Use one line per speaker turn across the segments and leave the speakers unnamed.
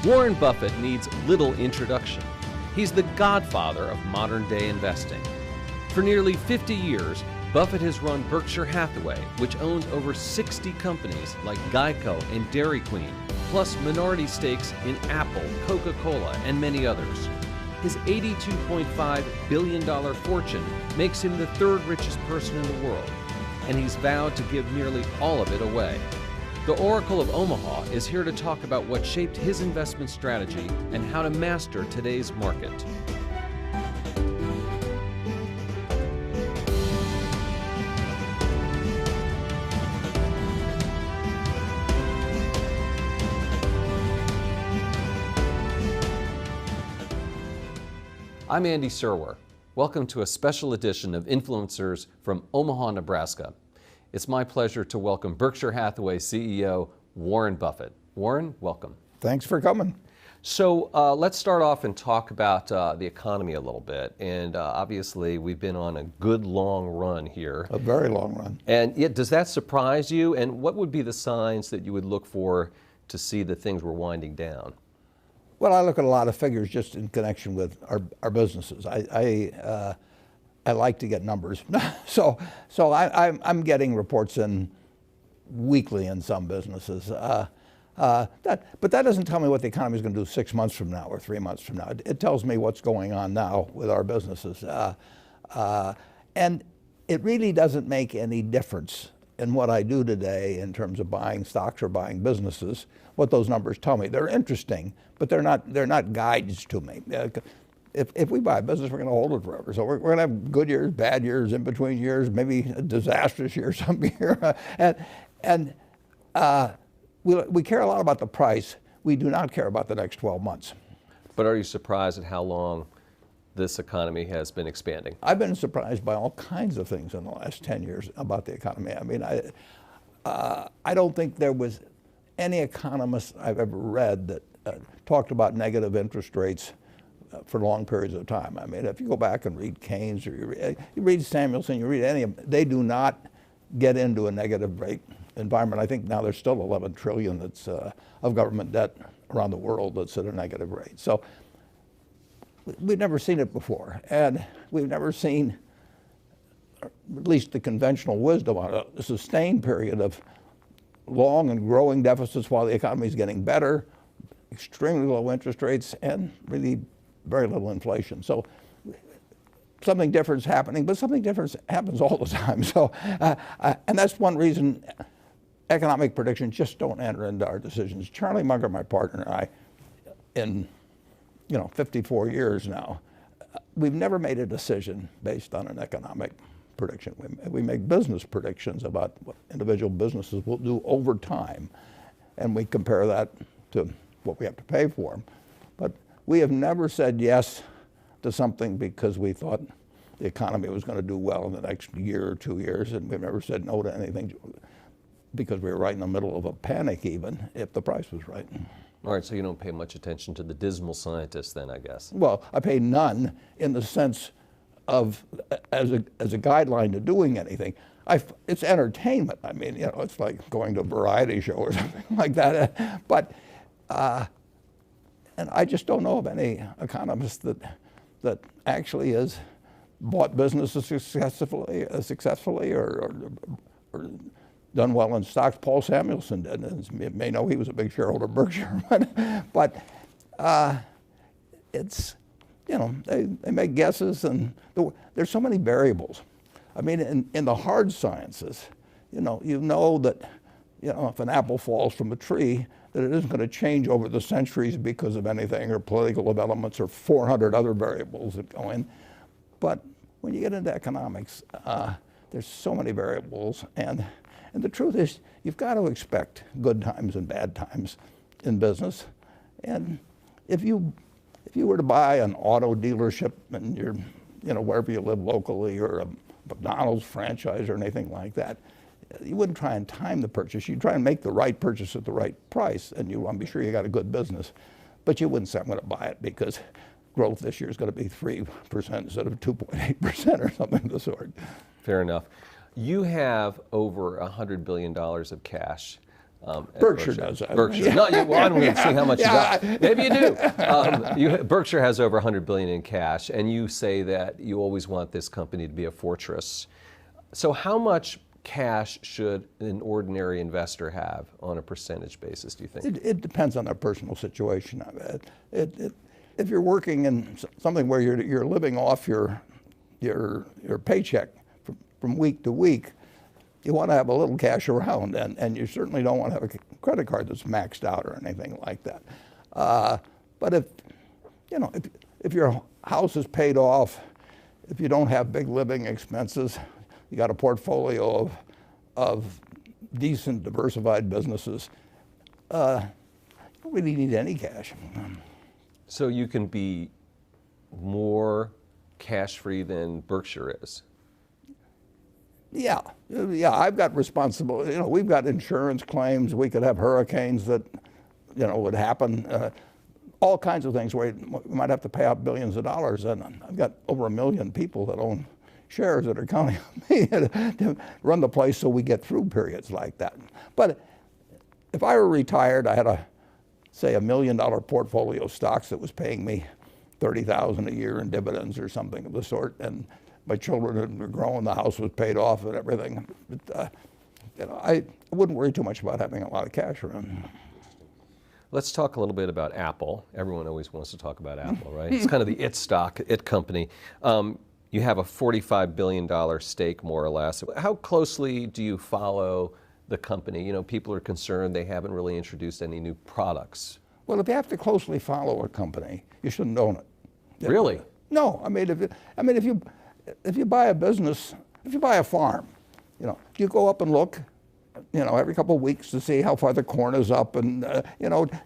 Warren Buffett needs little introduction. He's the godfather of modern-day investing. For nearly 50 years, Buffett has run Berkshire Hathaway, which owns over 60 companies like Geico and Dairy Queen, plus minority stakes in Apple, Coca-Cola, and many others. His $82.5 billion fortune makes him the third richest person in the world, and he's vowed to give nearly all of it away. The Oracle of Omaha is here to talk about what shaped his investment strategy and how to master today's market. I'm Andy Serwer. Welcome to a special edition of Influencers from Omaha, Nebraska. It's my pleasure to welcome Berkshire Hathaway CEO Warren Buffett. Warren, welcome.
Thanks for coming.
So let's start off and talk about the economy a little bit. And obviously, we've been on a good long run here.
A very long run.
And yet, does that surprise you? And what would be the signs that you would look for to see that things were winding down?
Well, I look at a lot of figures just in connection with our businesses. I like to get numbers. so I'm getting reports in weekly in some businesses. But that doesn't tell me what the economy is going to do 6 months from now or 3 months from now. It tells me what's going on now with our businesses. And it really doesn't make any difference in what I do today in terms of buying stocks or buying businesses, what those numbers tell me. They're interesting, but they're not guides to me. If we buy a business, we're going to hold it forever. So we're going to have good years, bad years, in between years, maybe a disastrous year some year. And we care a lot about the price. We do not care about the next 12 months.
But are you surprised at how long this economy has been expanding?
I've been surprised by all kinds of things in the last 10 years about the economy. I mean, I don't think there was any economist I've ever read that talked about negative interest rates for long periods of time. I mean, if you go back and read Keynes or you read Samuelson, you read any of them, they do not get into a negative rate environment. I think now there's still 11 trillion that's of government debt around the world that's at a negative rate. So we've never seen it before, and we've never seen, at least the conventional wisdom on a sustained period of long and growing deficits while the economy is getting better, extremely low interest rates, and really very little inflation. So something different is happening, but something different happens all the time. So, and that's one reason economic predictions just don't enter into our decisions. Charlie Munger, my partner, and I, in 54 years now, we've never made a decision based on an economic prediction. We make business predictions about what individual businesses will do over time, and we compare that to what we have to pay for them. But we have never said yes to something because we thought the economy was going to do well in the next year or 2 years, and we've never said no to anything because we were right in the middle of a panic even if the price was right.
All right, so you don't pay much attention to the dismal scientists then, I guess.
Well, I pay none in the sense of as a guideline to doing anything. It's entertainment. I mean, it's like going to a variety show or something like that. But and I just don't know of any economist that actually has bought businesses successfully or done well in stocks. Paul Samuelson did. And you may know he was a big shareholder of Berkshire. but it's, they make guesses, and there's so many variables. I mean, in the hard sciences, you know that if an apple falls from a tree, that it isn't going to change over the centuries because of anything or political developments or 400 other variables that go in. But when you get into economics, there's so many variables, and the truth is you've got to expect good times and bad times in business. And if you were to buy an auto dealership and you're, wherever you live locally, or a McDonald's franchise or anything like that, you wouldn't try and time the purchase. You'd try and make the right purchase at the right price, and you want to be sure you got a good business. But you wouldn't say, I'm going to buy it because growth this year is going to be 3% instead of 2.8% or something of the sort.
Fair enough. You have over $100 billion of cash. at
Berkshire does that.
Berkshire.
Yeah.
No, well, I don't even see how much
Yeah.
you got. Maybe you do. Berkshire has over $100 billion in cash, and you say that you always want this company to be a fortress. So how much cash should an ordinary investor have on a percentage basis, do you think?
It depends on their personal situation. If you're working in something where you're living off your paycheck from week to week, you want to have a little cash around, and you certainly don't want to have a credit card that's maxed out or anything like that. But if your house is paid off, if you don't have big living expenses, you got a portfolio of decent diversified businesses, you don't really need any cash.
So you can be more cash-free than Berkshire is?
Yeah, I've got responsibility. We've got insurance claims. We could have hurricanes that, would happen. All kinds of things where we might have to pay out billions of dollars. And I've got over 1 million people that own shares that are counting on me to run the place so we get through periods like that. But if I were retired, I had say $1 million portfolio of stocks that was paying me $30,000 a year in dividends or something of the sort, and my children were growing, the house was paid off and everything. But, I wouldn't worry too much about having a lot of cash around.
Let's talk a little bit about Apple. Everyone always wants to talk about Apple, right? It's kind of the it stock, it company. You have a $45 billion stake, more or less. How closely do you follow the company? People are concerned they haven't really introduced any new products.
Well, if you have to closely follow a company, you shouldn't own it.
Really?
No. If you buy a business, if you buy a farm, you go up and look, every couple of weeks to see how far the corn is up, and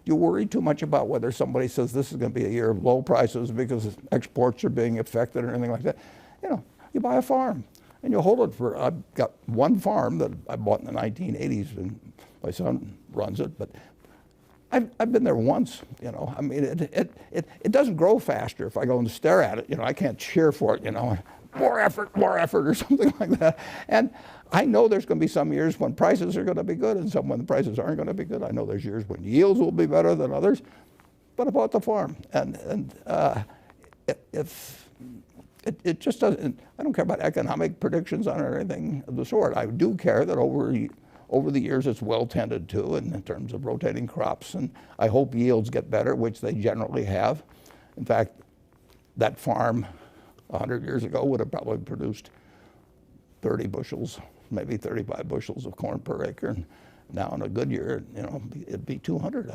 you worry too much about whether somebody says this is going to be a year of low prices because exports are being affected or anything like that. You buy a farm and you hold it for. I've got one farm that I bought in the 1980s, and my son runs it, but I've been there once. It doesn't grow faster if I go and stare at it. I can't cheer for it. More effort, or something like that. And I know there's going to be some years when prices are going to be good and some when the prices aren't going to be good. I know there's years when yields will be better than others. But about the farm, and if it just doesn't, I don't care about economic predictions on it or anything of the sort. I do care that over the years it's well tended to, and in terms of rotating crops, and I hope yields get better, which they generally have. In fact, that farm 100 years ago would have probably produced 30 bushels, maybe 35 bushels of corn per acre. And now in a good year, it'd be 200.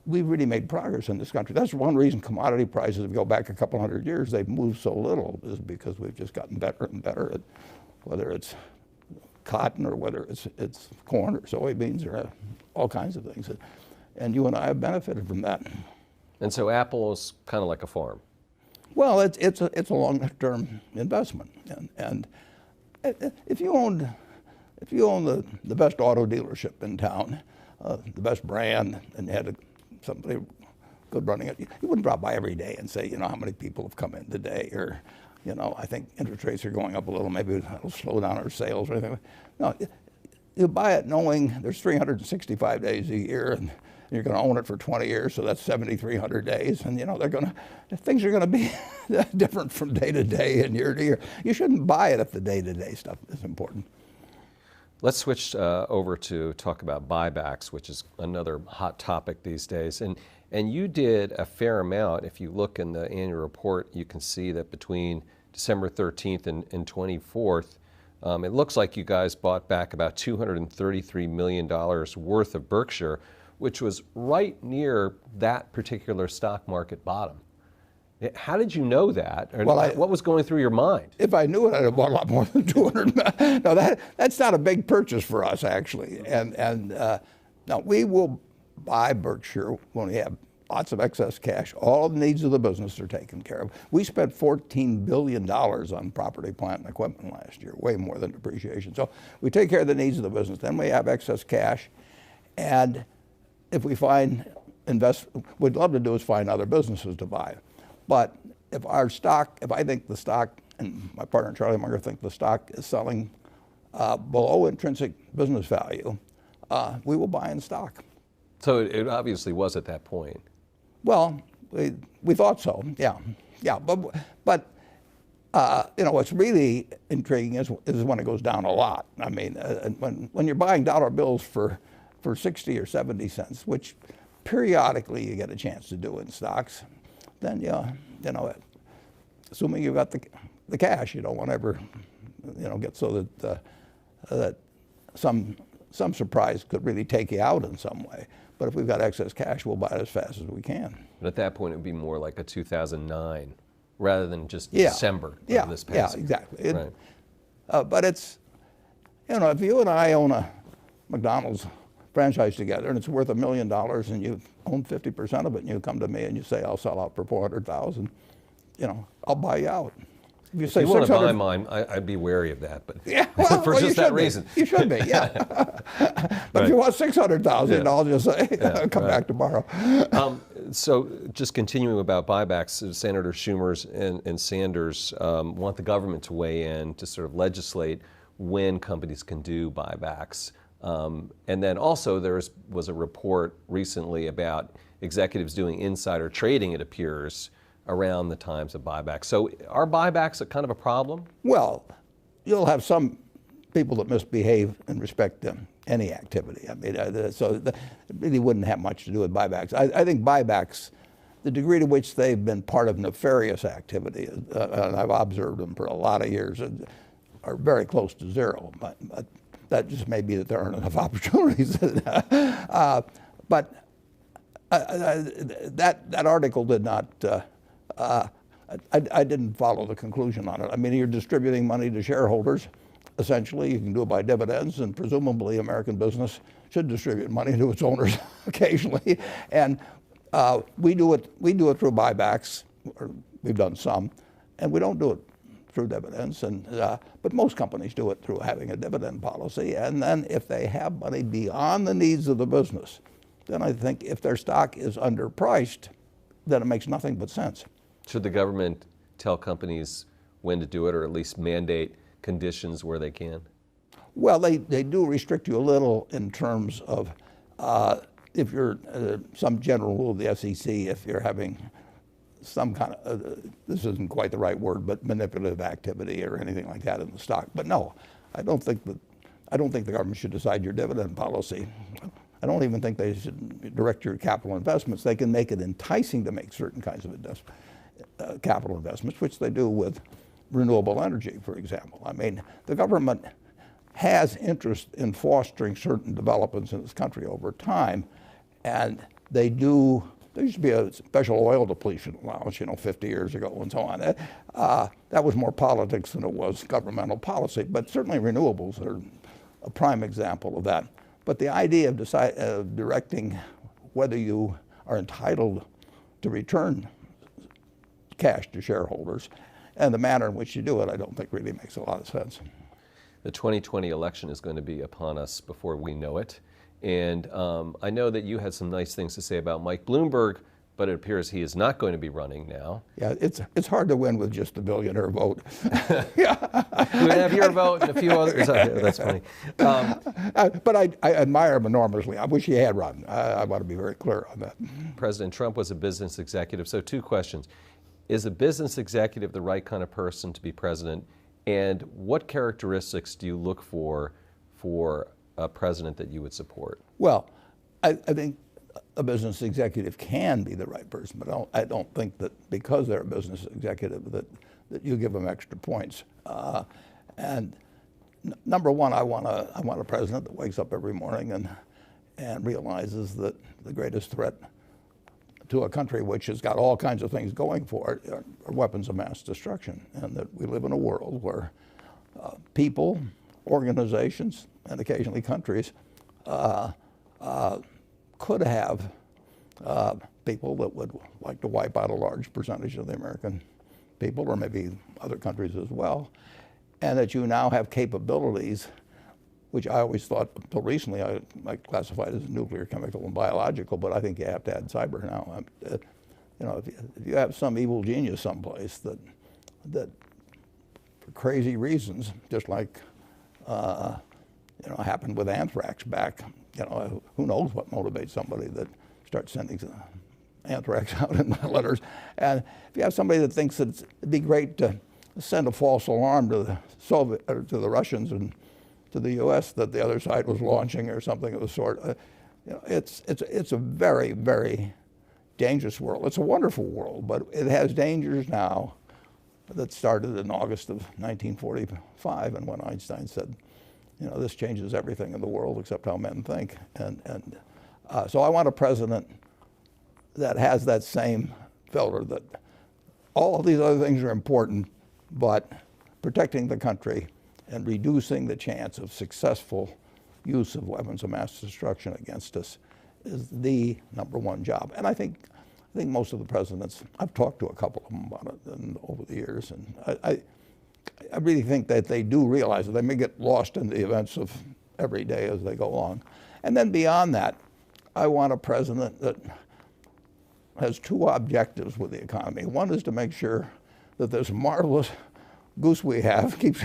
We've really made progress in this country. That's one reason commodity prices, if you go back a couple hundred years, they've moved so little, is because we've just gotten better and better at whether it's cotton or whether it's corn or soybeans or all kinds of things. And you and I have benefited from that.
And so Apple is kind of like a farm.
Well, it's a long-term investment, and if you own the best auto dealership in town, the best brand, and you had somebody good running it, you wouldn't drop by every day and say, how many people have come in today, or I think interest rates are going up a little, maybe it'll slow down our sales or anything. No, you buy it knowing there's 365 days a year, and you're going to own it for 20 years, so that's 7,300 days, and things are going to be different from day to day and year to year. You shouldn't buy it if the day-to-day stuff is important.
Let's switch over to talk about buybacks, which is another hot topic these days. And you did a fair amount. If you look in the annual report, you can see that between December 13th and 24th, it looks like you guys bought back about $233 million worth of Berkshire, which was right near that particular stock market bottom. How did you know that? Or what was going through your mind?
If I knew it, I'd have bought a lot more than 200 million. No, that's not a big purchase for us, actually. And now we will buy Berkshire when we have lots of excess cash. All the needs of the business are taken care of. We spent $14 billion on property, plant, and equipment last year, way more than depreciation. So we take care of the needs of the business. Then we have excess cash, and if we find we'd love to do is find other businesses to buy. But if I think the stock, and my partner Charlie Munger think the stock is selling below intrinsic business value, we will buy in stock.
So it obviously was at that point.
Well, we thought so, yeah. But you know, what's really intriguing is when it goes down a lot. I mean, when you're buying dollar bills for 60 or 70 cents, which periodically you get a chance to do in stocks, then you know, assuming you've got the cash, you don't want to ever, you know, get so that that some surprise could really take you out in some way. But if we've got excess cash, we'll buy it as fast as we can.
But at that point, it would be more like a 2009 rather than just December of this past.
Yeah, exactly.
Right.
But it's, you know, if you and I own a McDonald's franchise together and it's worth $1 million and you own 50% of it and you come to me and you say, I'll sell out for 400,000, you know, I'll buy you out.
If you say, if you want to buy mine, I'd be wary of that, but
yeah, well,
for just that reason.
You should be, yeah. But right. If you want 600,000, I'll just say, come back tomorrow.
So just continuing about buybacks, Senator Schumer and Sanders want the government to weigh in to sort of legislate when companies can do buybacks. And then also there was a report recently about executives doing insider trading, it appears, around the times of buybacks. So are buybacks a kind of a problem?
Well, you'll have some people that misbehave in respect to any activity. I mean, so it really wouldn't have much to do with buybacks. I think buybacks, the degree to which they've been part of nefarious activity, and I've observed them for a lot of years, are very close to zero. But that just may be that there aren't enough opportunities. But that article did not. I didn't follow the conclusion on it. I mean, you're distributing money to shareholders. Essentially, you can do it by dividends, and presumably American business should distribute money to its owners occasionally. And we do it through buybacks, or we've done some, and we don't do it through dividends. But most companies do it through having a dividend policy. And then if they have money beyond the needs of the business, then I think if their stock is underpriced, then it makes nothing but sense.
Should the government tell companies when to do it, or at least mandate conditions where they can?
Well, they do restrict you a little in terms of if you're some general rule of the SEC, if you're having some kind of, this isn't quite the right word, but manipulative activity or anything like that in the stock. But no, I don't think the government should decide your dividend policy. I don't even think they should direct your capital investments. They can make it enticing to make certain kinds of capital investments, which they do with renewable energy, for example. I mean, the government has interest in fostering certain developments in this country over time, and they do. There used to be a special oil depletion allowance, 50 years ago and so on. That was more politics than it was governmental policy, but certainly renewables are a prime example of that. But the idea of directing whether you are entitled to return cash to shareholders and the manner in which you do it, I don't think really makes a lot of sense.
The 2020 election is going to be upon us before we know it. And I know that you had some nice things to say about Mike Bloomberg, but it appears he is not going to be running now. Yeah,
it's hard to win with just a billionaire vote.
Yeah. You would have your vote and a few others. That's funny.
But I admire him enormously. I wish he had run. I want to be very clear on that.
President Trump was a business executive. So 2 questions. Is a business executive the right kind of person to be president? And what characteristics do you look for a president that you would support?
Well, I think a business executive can be the right person, but I don't think that because they're a business executive that you give them extra points. And number one, I want a president that wakes up every morning and realizes that the greatest threat to a country which has got all kinds of things going for it are weapons of mass destruction, and that we live in a world where people, organizations, and occasionally countries could have people that would like to wipe out a large percentage of the American people, or maybe other countries as well, and that you now have capabilities, which I always thought until recently I classified as nuclear, chemical, and biological, but I think you have to add cyber now. If you have some evil genius someplace that for crazy reasons, just like happened with anthrax back You know, who knows what motivates somebody that starts sending anthrax out in letters. And if you have somebody that thinks that it'd be great to send a false alarm to the Russians and to the U.S. that the other side was launching or something of the sort, you know, it's a very, very dangerous world. It's a wonderful world, but it has dangers now that started in August of 1945, and when Einstein said, you know, this changes everything in the world except how men think. So I want a president that has that same filter, that all of these other things are important, but protecting the country and reducing the chance of successful use of weapons of mass destruction against us is the #1 job. And I think most of the presidents, I've talked to a couple of them about it over the years, and I really think that they do realize that they may get lost in the events of every day as they go along. And then beyond that, I want a president that has 2 objectives with the economy. One is to make sure that this marvelous goose we have keeps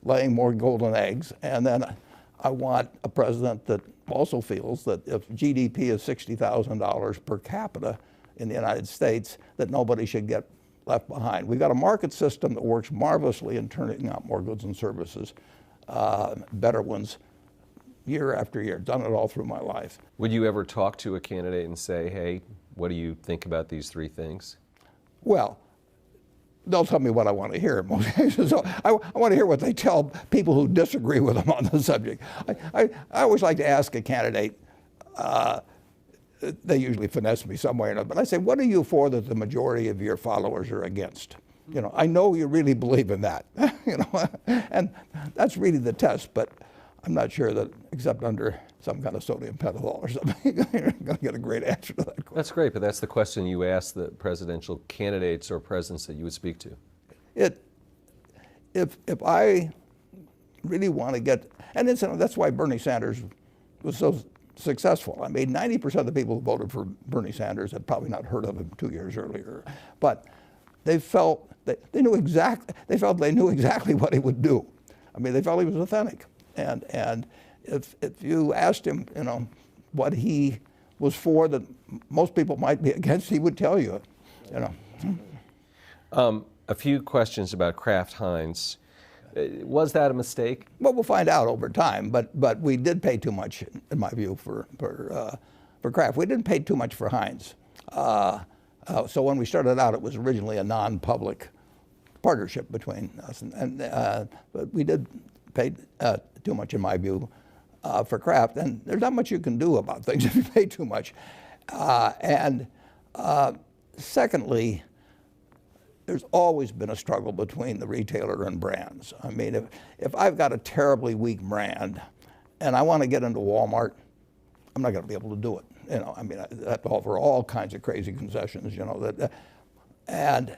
laying more golden eggs. And then I want a president that also feels that if GDP is $60,000 per capita in the United States, that nobody should get left behind. We've got a market system that works marvelously in turning out more goods and services, better ones, year after year. Done it all through my life.
Would you ever talk to a candidate and say, hey, what do you think about these 3 things?
Well, they'll tell me what I want to hear in most cases. So I want to hear what they tell people who disagree with them on the subject. I always like to ask a candidate, they usually finesse me some way or another, but I say, what are you for that the majority of your followers are against? You know, I know you really believe in that, you know, and that's really the test, but I'm not sure that, except under some kind of sodium pentothal or something, you're going to get a great answer to that question.
That's great, but that's the question you ask the presidential candidates or presidents that you would speak to.
If I really want to get, and that's why Bernie Sanders was so successful. I mean, 90% of the people who voted for Bernie Sanders had probably not heard of him 2 years earlier, but they felt they knew exactly what he would do. I mean, they felt he was authentic. And if you asked him, you know, what he was for that most people might be against, he would tell you, you know.
A few questions about Kraft Heinz. Was that a mistake?
Well, we'll find out over time. But we did pay too much, in my view, for Kraft. We didn't pay too much for Heinz. So when we started out, it was originally a non-public partnership between us, but we did pay too much, in my view, for Kraft. And there's not much you can do about things if you pay too much. Secondly, there's always been a struggle between the retailer and brands. I mean, if I've got a terribly weak brand and I want to get into Walmart, I'm not going to be able to do it. You know, I mean, I have to offer all kinds of crazy concessions, you know, and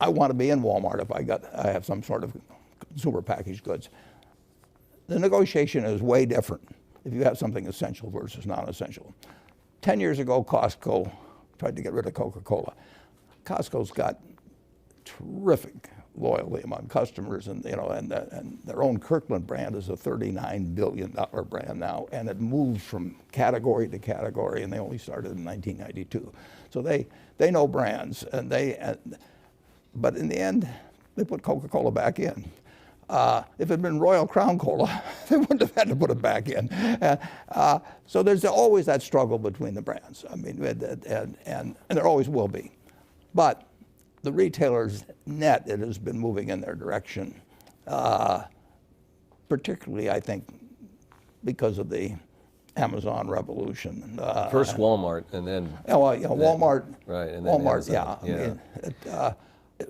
I want to be in Walmart if I have some sort of consumer packaged goods. The negotiation is way different if you have something essential versus non-essential. 10 years ago, Costco tried to get rid of Coca-Cola. Costco's got terrific loyalty among customers, and you know, and their own Kirkland brand is a $39 billion brand now, and it moves from category to category, and they only started in 1992. So they know brands, and but in the end, they put Coca-Cola back in. If it had been Royal Crown Cola, they wouldn't have had to put it back in. So there's always that struggle between the brands. I mean, and there always will be. But the retailers net, it has been moving in their direction, particularly, I think, because of the Amazon revolution.
First Walmart, and then...
Walmart.
Right, and then
Walmart,
Amazon.
I mean,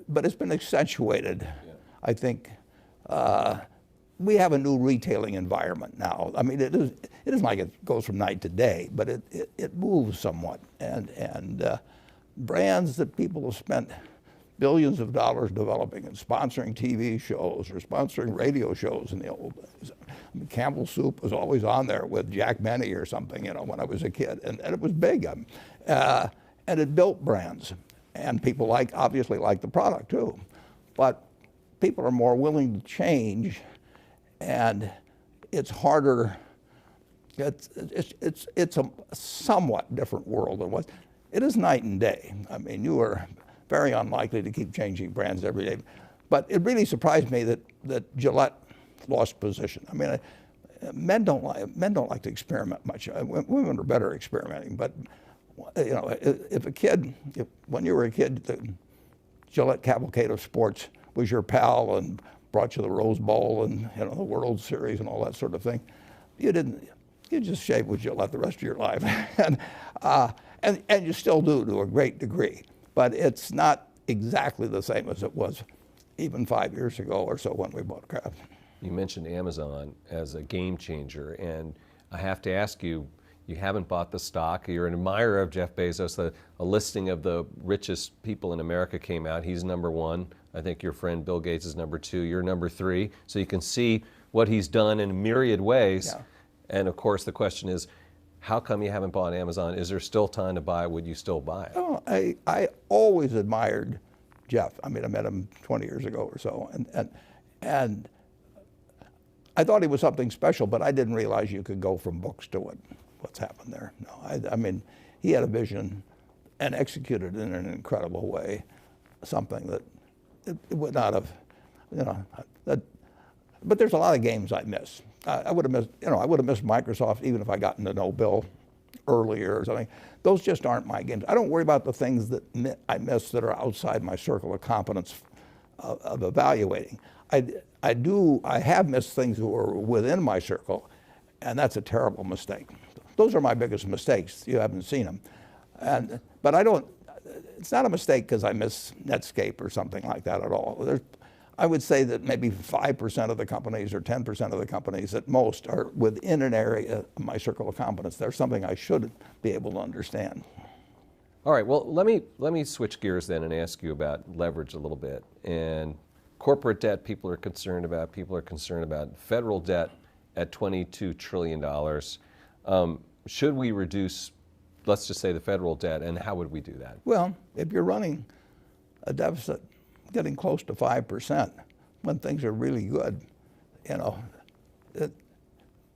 but it's been accentuated, I think. We have a new retailing environment now. I mean, it isn't like it goes from night to day, but it moves somewhat. And brands that people have spent billions of dollars developing and sponsoring TV shows or sponsoring radio shows in the old days. I mean, Campbell's Soup was always on there with Jack Benny or something, you know, when I was a kid, and it was big. And it built brands, and people obviously like the product too. But people are more willing to change, and it's harder It's a somewhat different world than what it is. Night and day. I mean, you are very unlikely to keep changing brands every day. But it really surprised me that Gillette lost position. I mean, men don't like to experiment much. Women are better experimenting. But you know, when you were a kid, the Gillette cavalcade of sports was your pal and brought you the Rose Bowl and the World Series and all that sort of thing. You just shave with Gillette the rest of your life, and you still do to a great degree. But it's not exactly the same as it was even 5 years ago or so when we bought Kraft.
You mentioned Amazon as a game changer, and I have to ask you, you haven't bought the stock. You're an admirer of Jeff Bezos. A listing of the richest people in America came out. He's number one. I think your friend Bill Gates is number two. You're number three. So you can see what he's done in myriad ways. Yeah. And of course, the question is, how come you haven't bought Amazon? Is there still time to buy? Would you still buy it?
Oh, I always admired Jeff. I mean, I met him 20 years ago or so, and I thought he was something special, but I didn't realize you could go from books to what's happened there. No, I mean, he had a vision and executed in an incredible way, something that it would not have, but there's a lot of games I miss. I would have missed Microsoft even if I gotten to know Bill earlier or something. Those just aren't my games. I don't worry about the things that I miss that are outside my circle of competence of evaluating. I have missed things that were within my circle, and that's a terrible mistake. Those are my biggest mistakes. You haven't seen them. But I don't, it's not a mistake because I miss Netscape or something like that at all. I would say that maybe 5% of the companies or 10% of the companies at most are within an area of my circle of competence. There's something I should be able to understand.
All right, well, let me switch gears then and ask you about leverage a little bit. And corporate debt, people are concerned about. People are concerned about federal debt at $22 trillion. Should we reduce, let's just say, the federal debt, and how would we do that?
Well, if you're running a deficit getting close to 5% when things are really good,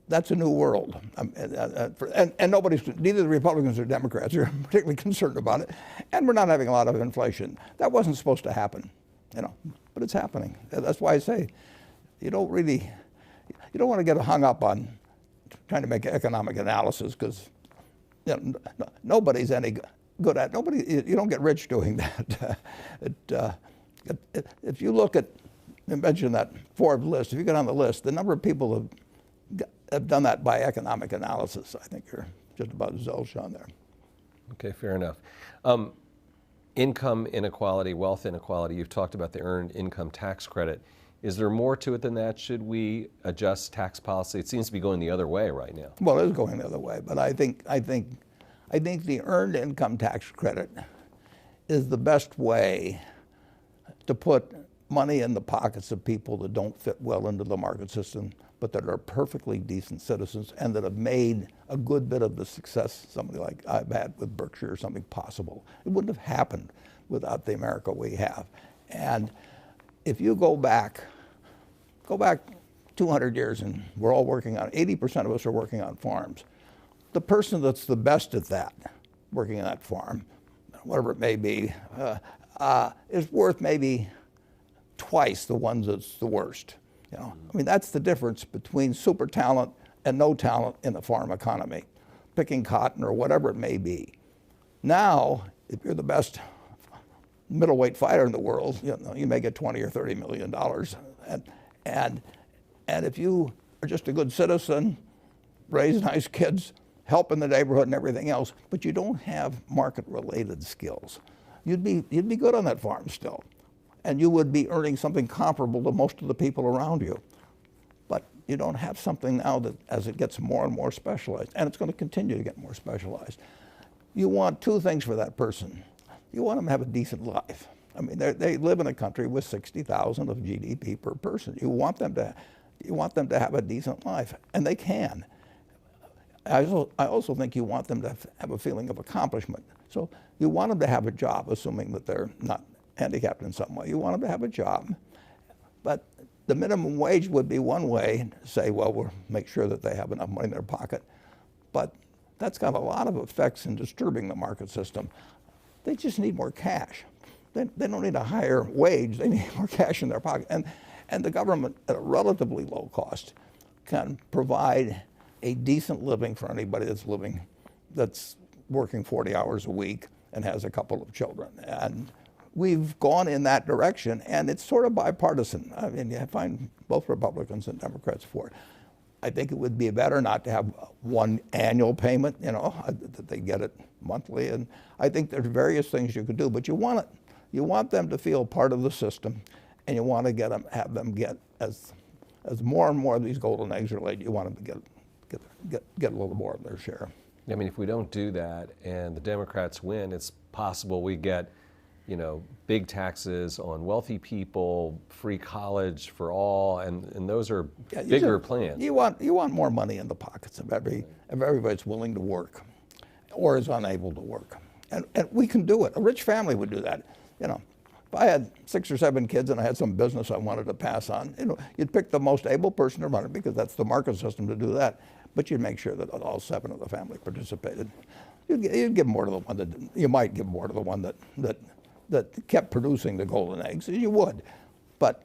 that's a new world. And neither the Republicans or Democrats are particularly concerned about it. And we're not having a lot of inflation. That wasn't supposed to happen, but it's happening. That's why I say you don't want to get hung up on trying to make economic analysis because nobody's any good at it. You don't get rich doing that. If you look at, you mentioned that Forbes list, if you get on the list, the number of people have done that by economic analysis, I think you're just about zilch on there.
Okay, fair enough. Income inequality, wealth inequality, you've talked about the earned income tax credit. Is there more to it than that? Should we adjust tax policy? It seems to be going the other way right now.
Well, it is going the other way, but I think the earned income tax credit is the best way to put money in the pockets of people that don't fit well into the market system, but that are perfectly decent citizens and that have made a good bit of the success somebody like I've had with Berkshire or something possible. It wouldn't have happened without the America we have. And if you go back 200 years and we're all working on, 80% of us are working on farms. The person that's the best at that, working on that farm, whatever it may be, is worth maybe twice the ones that's the worst. I mean, that's the difference between super talent and no talent in the farm economy, picking cotton or whatever it may be. Now, if you're the best middleweight fighter in the world, you may get $20 or $30 million. And if you are just a good citizen, raise nice kids, help in the neighborhood and everything else, but you don't have market-related skills, you'd be good on that farm still. And you would be earning something comparable to most of the people around you. But you don't have something now that as it gets more and more specialized, and it's going to continue to get more specialized, you want two things for that person. You want them to have a decent life. I mean, they live in a country with 60,000 of GDP per person. You want them to have a decent life, and they can. I also think you want them to have a feeling of accomplishment. So you want them to have a job, assuming that they're not handicapped in some way. You want them to have a job. But the minimum wage would be one way to say, well, we'll make sure that they have enough money in their pocket. but that's got a lot of effects in disturbing the market system. They just need more cash. They don't need a higher wage, they need more cash in their pocket. And the government, at a relatively low cost, can provide a decent living for anybody that's working 40 hours a week and has a couple of children. And we've gone in that direction, and it's sort of bipartisan. I mean, you find both Republicans and Democrats for it. I think it would be better not to have one annual payment, you know, that they get it monthly. And I think there's various things you could do, but you want them to feel part of the system, and you want to have them get, as more and more of these golden eggs are laid, you want them to get a little more of their share.
I mean, if we don't do that and the Democrats win, it's possible we get, you know, big taxes on wealthy people, free college for all, and those are bigger plans.
You want more money in the pockets of everybody that's willing to work or is unable to work. And we can do it. A rich family would do that. You know, if I had 6 or 7 kids and I had some business I wanted to pass on, you know, you'd pick the most able person to run it because that's the market system to do that. But you'd make sure that all 7 of the family participated. You'd give more to the one that didn't. You might give more to the one that kept producing the golden eggs. You would, but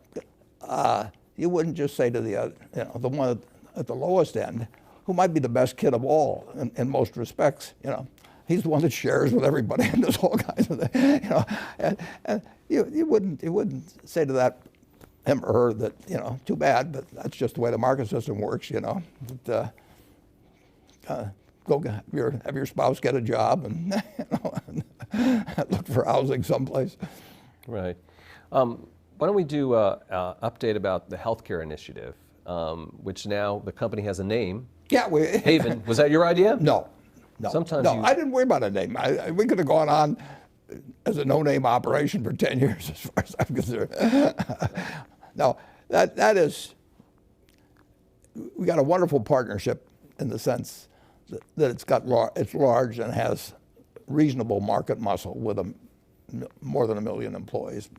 you wouldn't just say to the the one at the lowest end, who might be the best kid of all in most respects. You know, he's the one that shares with everybody and does all kinds of things. You know, and you wouldn't say to that him or her that, you know, too bad, but that's just the way the market system works. You know, that, go have your spouse get a job and, you know, and look for housing someplace.
Right. Why don't we do an update about the healthcare initiative, which now the company has a name.
Yeah,
Haven. Was that your idea?
No.
Sometimes
I didn't worry about a name. We could have gone on as a no-name operation for 10 years, as far as I'm concerned. No, that is, we got a wonderful partnership in the sense that it's large and has reasonable market muscle with more than 1 million employees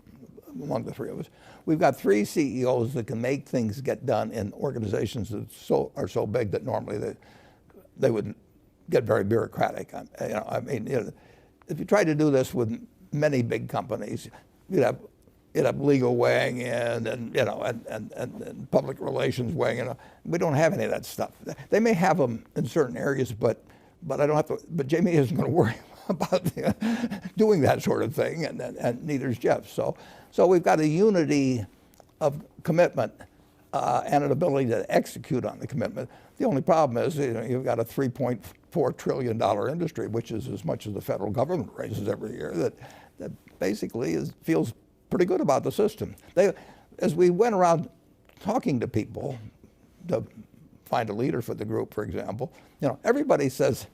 among the 3 of us. We've got 3 CEOs that can make things get done in organizations that are so big that normally they would get very bureaucratic. You know, I mean, you know, if you tried to do this with many big companies, you'd have legal weighing in, and you know, and public relations weighing in. We don't have any of that stuff. They may have them in certain areas, but I don't have to. But Jamie isn't going to worry about doing that sort of thing, and neither is Jeff. So we've got a unity of commitment and an ability to execute on the commitment. The only problem is, you know, you've got a $3.4 trillion industry, which is as much as the federal government raises every year, that basically feels pretty good about the system. As we went around talking to people to find a leader for the group, for example, you know, everybody says,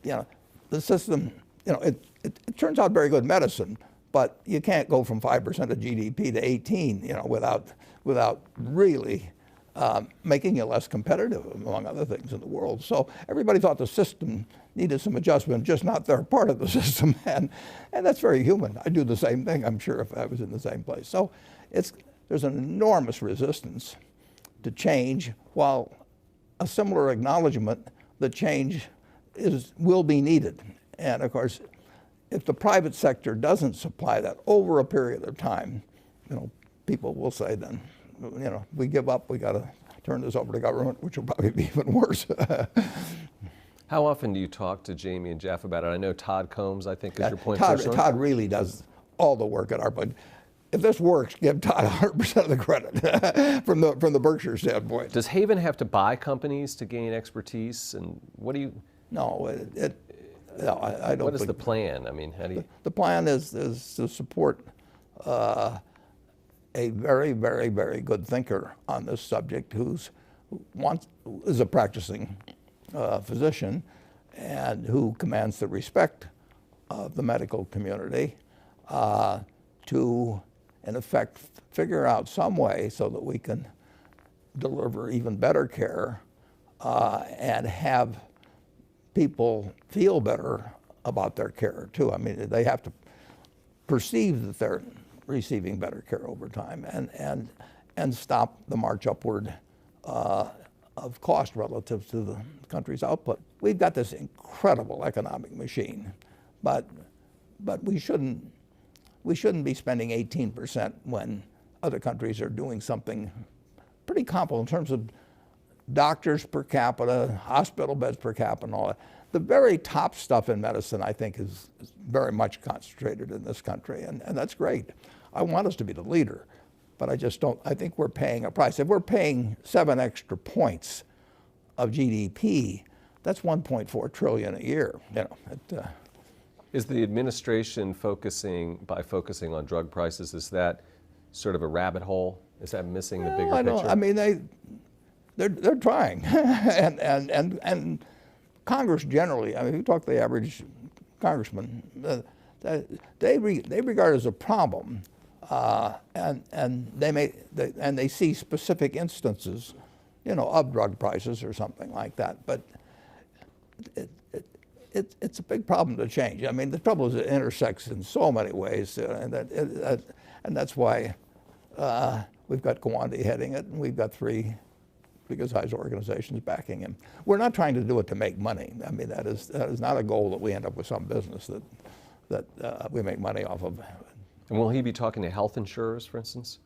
you know, the system, you know, it turns out very good medicine, but you can't go from 5% of GDP to 18, you know, without really making you less competitive, among other things in the world. So everybody thought the system needed some adjustment, just not their part of the system, and that's very human. I do the same thing, I'm sure, if I was in the same place. So there's an enormous resistance to change, while a similar acknowledgement that change will be needed. And of course, if the private sector doesn't supply that over a period of time, you know, people will say then, you know, we give up, we got to turn this over to government, which will probably be even worse.
How often do you talk to Jamie and Jeff about it? I know Todd Combs, I think, is your point person.
Todd really does all the work at our budget. If this works, give Todd 100% of the credit from the Berkshire standpoint.
Does Haven have to buy companies to gain expertise? And what do you?
No, no, I don't.
What is the plan? I mean, how do you?
The plan is to support a very, very, very good thinker on this subject is a practicing physician and who commands the respect of the medical community to, in effect, figure out some way so that we can deliver even better care and have people feel better about their care too. I mean, they have to perceive that they're receiving better care over time and stop the march upward of cost relative to the country's output. we've got this incredible economic machine, but we shouldn't be spending 18% when other countries are doing something pretty comparable in terms of doctors per capita, hospital beds per capita, and all that. The very top stuff in medicine, I think, is very much concentrated in this country, and that's great. I want us to be the leader, but I just don't. I think we're paying a price. If we're paying 7 extra points of GDP, that's 1.4 trillion a year. You know,
is the administration focusing on drug prices? Is that sort of a rabbit hole? Is that missing the bigger picture?
I mean, they're trying, and Congress generally. I mean, if you talk to the average congressman, they regard it as a problem, and they see specific instances, you know, of drug prices or something like that. But it's a big problem to change. I mean, the trouble is it intersects in so many ways, and that's why we've got Gawande heading it, and we've got 3 big-sized organizations backing him. We're not trying to do it to make money. I mean, that is not a goal that we end up with some business that we make money off of.
And will he be talking to health insurers, for instance?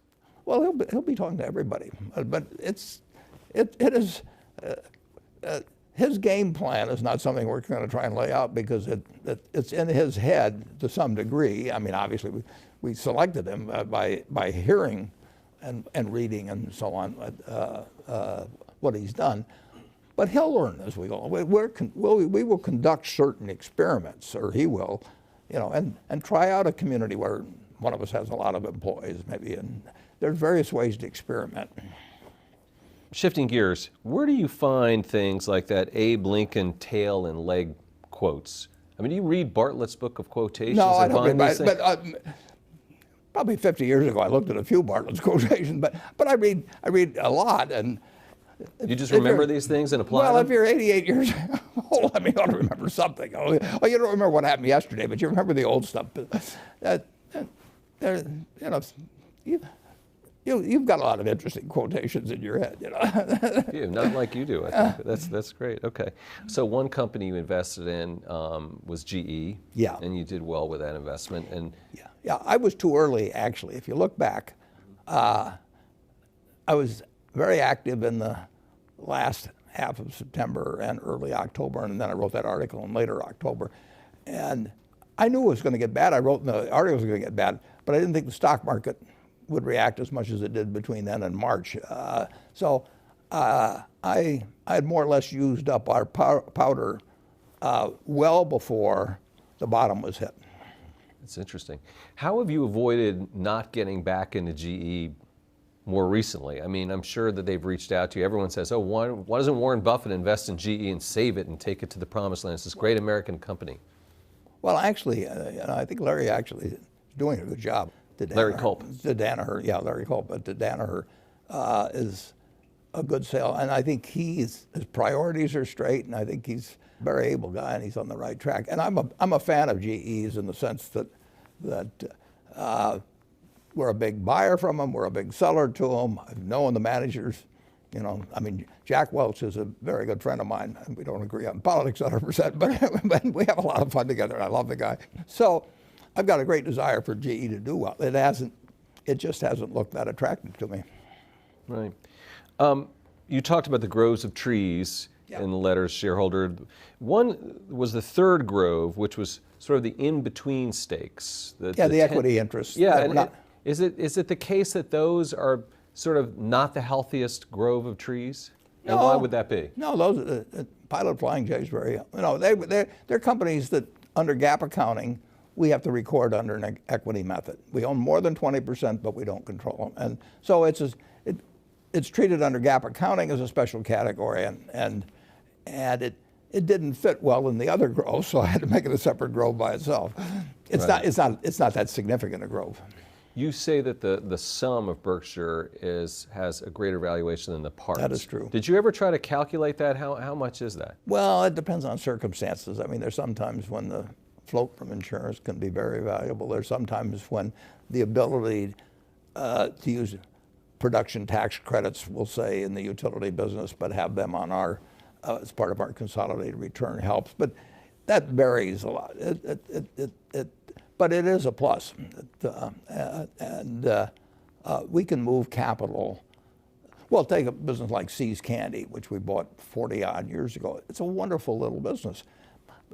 Well, he'll be talking to everybody, but it is his game plan is not something we're going to try and lay out because it's in his head to some degree. I mean, obviously we selected him by hearing and reading and so on what he's done, but he'll learn as we go. We will conduct certain experiments, or he will, you know, and try out a community where one of us has a lot of employees, maybe, and there's various ways to experiment.
Shifting gears, where do you find things like that Abe Lincoln tail and leg quotes? I mean, do you read Bartlett's book of quotations?
No, I don't read, but probably 50 years ago I looked at a few Bartlett's quotations, but I read a lot. And
you just remember these things and apply them?
Well, if you're 88 years old, I mean, you ought to remember something. Oh, you don't remember what happened yesterday, but you remember the old stuff. You've got a lot of interesting quotations in your head, you know.
Yeah, not like you do. I think that's great. Okay, so one company you invested in was GE.
Yeah.
And you did well with that investment. And
yeah, I was too early actually. If you look back, I was very active in the last half of September and early October, and then I wrote that article in later October, and I knew it was going to get bad. I wrote in the article it was going to get bad, but I didn't think the stock market would react as much as it did between then and March. So I had more or less used up our powder well before the bottom was hit.
That's interesting. How have you avoided not getting back into GE more recently? I mean, I'm sure that they've reached out to you. Everyone says, oh, why doesn't Warren Buffett invest in GE and save it and take it to the promised land? It's this great American company.
Well, actually, I think Larry actually is doing a good job.
Larry Culp.
To Danaher, yeah, Larry Culp. But to Danaher is a good sale, and I think his priorities are straight, and I think he's a very able guy, and he's on the right track. And I'm a fan of GE's in the sense that we're a big buyer from them, we're a big seller to them. I've known the managers. You know, I mean, Jack Welch is a very good friend of mine, and we don't agree on politics 100%, but we have a lot of fun together, and I love the guy. So I've got a great desire for GE to do well. It just hasn't looked that attractive to me.
Right. You talked about the groves of trees in the letters shareholder. One was the third grove, which was sort of the in-between stakes. The
equity interests.
Yeah, is it the case that those are sort of not the healthiest grove of trees? And why would that be?
No, those Pilot Flying J is very, you know, they're companies that under GAAP accounting, we have to record under an equity method. We own more than 20%, but we don't control them. And so it's treated under GAAP accounting as a special category, and it didn't fit well in the other grove, so I had to make it a separate grove by itself. It's not that significant a grove.
You say that the sum of Berkshire has a greater valuation than the parts.
That is true.
Did you ever try to calculate that? How much is that?
Well, it depends on circumstances. I mean, there's sometimes when the float from insurance can be very valuable. There's sometimes when the ability to use production tax credits, we'll say, in the utility business, but have them on our as part of our consolidated return helps, but that varies a lot. But it is a plus. We can move capital. Well, take a business like See's Candy, which we bought 40 odd years ago. It's a wonderful little business.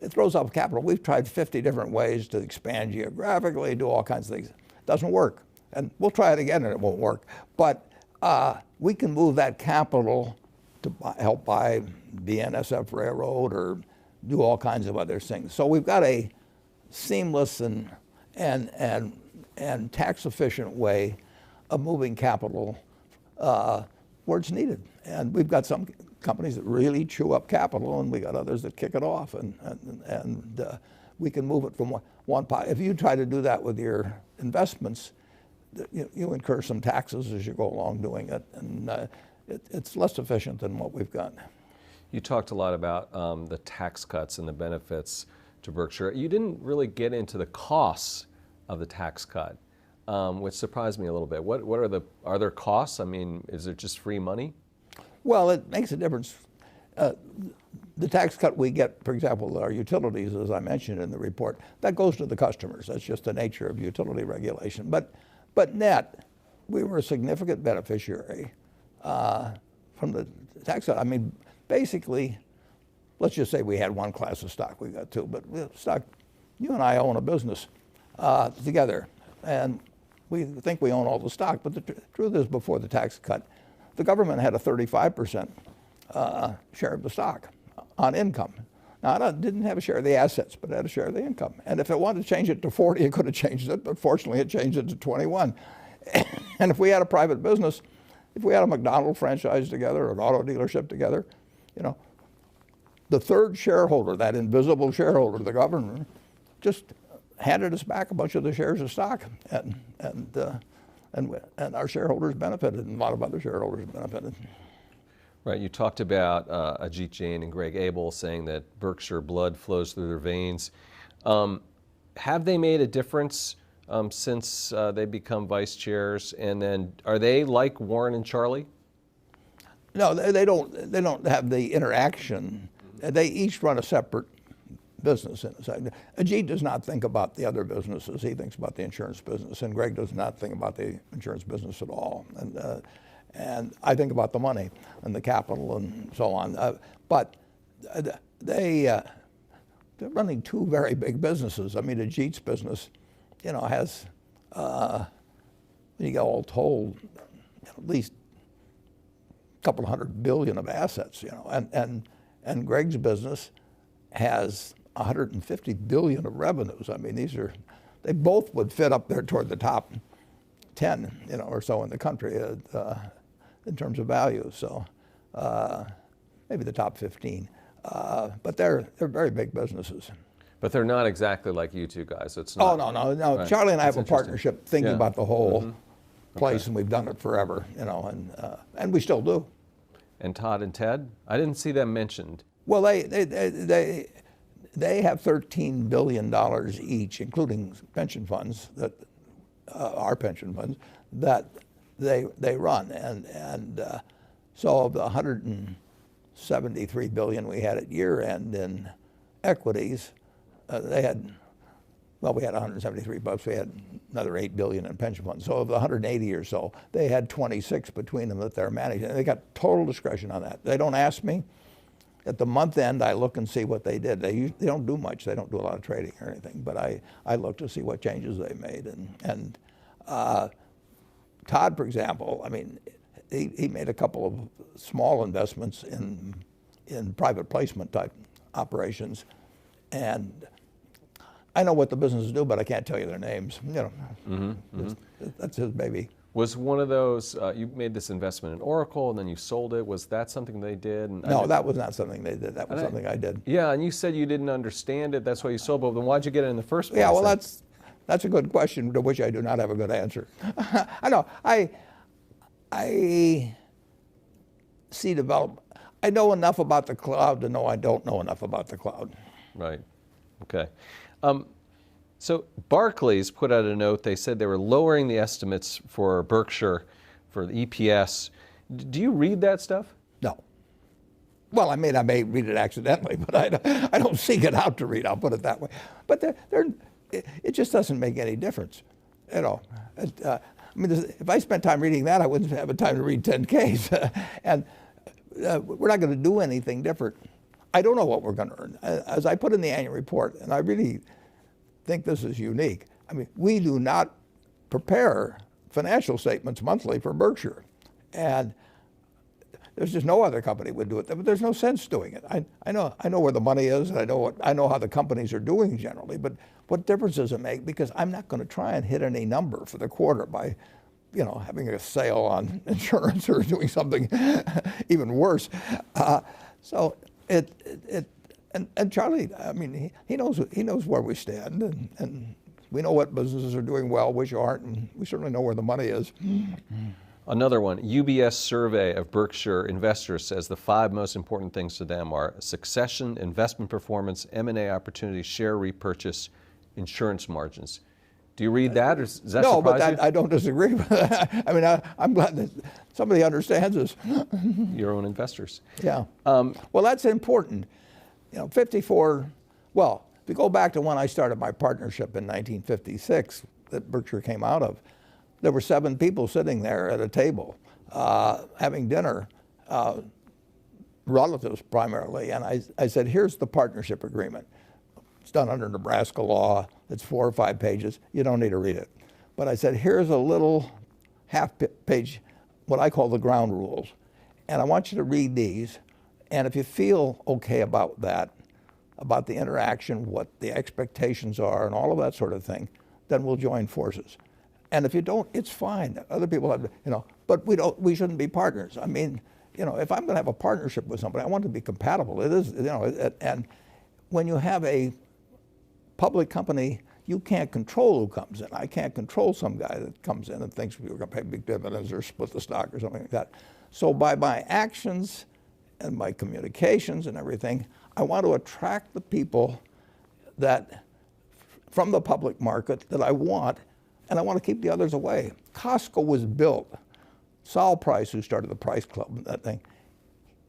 It throws off capital. We've tried 50 different ways to expand geographically, do all kinds of things. It doesn't work. And we'll try it again and it won't work. But we can move that capital to help buy the NSF Railroad or do all kinds of other things. So we've got a seamless and tax efficient way of moving capital where it's needed. And we've got some companies that really chew up capital, and we got others that kick it off, and we can move it from one pot. If you try to do that with your investments, you incur some taxes as you go along doing it, and it's less efficient than what we've got.
You talked a lot about the tax cuts and the benefits to Berkshire. You didn't really get into the costs of the tax cut, which surprised me a little bit. What are there costs? I mean, is it just free money?
Well, it makes a difference. The tax cut we get, for example, our utilities, as I mentioned in the report, that goes to the customers. That's just the nature of utility regulation. But net, we were a significant beneficiary from the tax cut. I mean, basically, let's just say we had one class of stock. We got two, but stock. You and I own a business together, and we think we own all the stock. But the truth is, before the tax cut, the government had a 35% share of the stock on income. Now, it didn't have a share of the assets, but it had a share of the income. And if it wanted to change it to 40, it could have changed it, but fortunately it changed it to 21. And if we had a private business, if we had a McDonald's franchise together or an auto dealership together, the third shareholder, that invisible shareholder, the government, just handed us back a bunch of the shares of stock, and our shareholders benefited, and a lot of other shareholders benefited.
Right. You talked about Ajit Jain and Greg Abel saying that Berkshire blood flows through their veins. Have they made a difference since they become vice chairs? And then are they like Warren and Charlie?
No, they don't have the interaction. They each run a separate business inside. Ajit does not think about the other businesses. He thinks about the insurance business, and Greg does not think about the insurance business at all. And I think about the money and the capital and so on. But they're running two very big businesses. I mean, Ajit's business, has, when you get all told, at least a couple $100 billion of assets, and Greg's business has 150 billion of revenues. I mean, they both would fit up there toward the top 10, or so in the country in terms of value. So maybe the top 15. But they're very big businesses.
But they're not exactly like you two guys. It's not.
Oh, no. Right. Charlie and I have a partnership thinking about the whole place, and we've done it forever, and we still do.
And Todd and Ted? I didn't see them mentioned.
Well, they have $13 billion each, including pension funds, that our pension funds, that they run. And so of the 173 billion we had at year end in equities, we had 173 bucks. We had another 8 billion in pension funds. So of the 180 or so, they had 26 between them that they're managing. And they got total discretion on that. They don't ask me. At the month end, I look and see what they did. They don't do much. They don't do a lot of trading or anything. But I look to see what changes they made. And Todd, for example, I mean, he made a couple of small investments in private placement type operations. And I know what the businesses do, but I can't tell you their names. That's his baby.
Was one of those, you made this investment in Oracle and then you sold it. Was that something they did?
No, that was not something they did. That was something I did.
Yeah, and you said you didn't understand it. That's why you sold it. But then why'd you get it in the first place?
Yeah, well, that's a good question to which I do not have a good answer. I know. I see development. I know enough about the cloud to know I don't know enough about the cloud.
Right. Okay. So Barclays put out a note. They said they were lowering the estimates for Berkshire for the EPS. Do you read that stuff?
No. Well, I mean, I may read it accidentally, but I don't seek it out to read. I'll put it that way. But it just doesn't make any difference, you know. I mean, if I spent time reading that, I wouldn't have the time to read 10Ks. And we're not going to do anything different. I don't know what we're going to earn. As I put in the annual report, and I really think this is unique. I mean, we do not prepare financial statements monthly for Berkshire. And there's just no other company would do it, but there's no sense doing it. I know where the money is, and I know how the companies are doing generally, but what difference does it make? Because I'm not going to try and hit any number for the quarter by, you know, having a sale on insurance or doing something even worse. So and Charlie, I mean, he knows where we stand, and we know what businesses are doing well, which aren't, and we certainly know where the money is.
Another one, UBS survey of Berkshire investors says the 5 most important things to them are succession, investment performance, M&A opportunities, share repurchase, insurance margins. Do you read that, or does that
no,
surprise
but
you?
I don't disagree with that. I mean, I'm glad that somebody understands this.
Your own investors.
Yeah. Well, that's important. You know, 54, well, if you go back to when I started my partnership in 1956 that Berkshire came out of, there were 7 people sitting there at a table having dinner, relatives primarily, and I said, here's the partnership agreement. It's done under Nebraska law. It's 4 or 5 pages. You don't need to read it. But I said, here's a little half-page, what I call the ground rules, and I want you to read these, and if you feel okay about that, about the interaction, what the expectations are, and all of that sort of thing, then we'll join forces. And if you don't, it's fine. Other people have, you know, but we shouldn't be partners. I mean, you know, if I'm going to have a partnership with somebody, I want it to be compatible. It is, you know, and when you have a public company, you can't control who comes in. I can't control some guy that comes in and thinks we're going to pay big dividends or split the stock or something like that. So by my actions and my communications and everything, I want to attract the people that, from the public market, that I want, and I want to keep the others away. Costco was built. Saul Price, who started the Price Club, that thing,